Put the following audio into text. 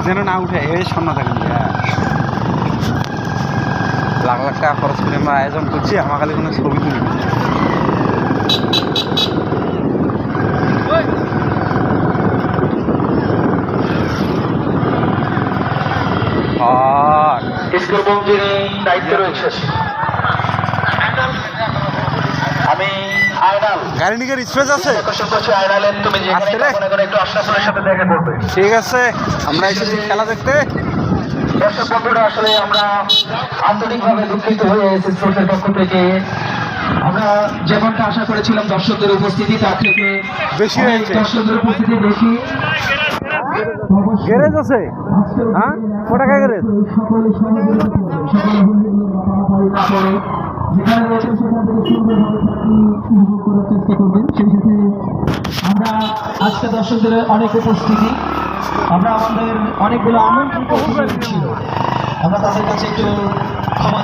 যেন না উঠে এই সামনে থাকেন। লাখ লাখ টাকা খরচ করে আমরা আয়োজন করছি, আমার খালি কোনো ছবি তুলি স্কুল মন্ত্রীর দায়িত্ব রয়েছে। আমি আয়নাল গাড়ি নিয়ে স্পেস আছে। আয়নালের তুমি একটু আশরাফুলের সাথে দেখা করবে। ঠিক আছে, আমরা এসেছি খেলা দেখতে। দর্শক বন্ধুরা, আসলে আমরা আন্তরিকভাবে দুঃখিত হয়ে স্পোর্টসের পক্ষ থেকে আমরা যেমনটা আশা করেছিলাম দর্শকদের উপস্থিতি তার থেকে বেশি হয়েছে। দর্শকদের উপস্থিতি বেশি। গ্যারেজ আছে, হ্যাঁ কত টাকা গ্যারেজ? যেখানে রয়েছে সেখান থেকে সুন্দরভাবে উপভোগ করার চেষ্টা করবেন। সেই সাথে আমরা আজকে দর্শকদের অনেক উপস্থিতি, আমরা আমাদের অনেকগুলো আমন্ত্রিত ছিল, আমরা তাদের কাছে একটু ক্ষমা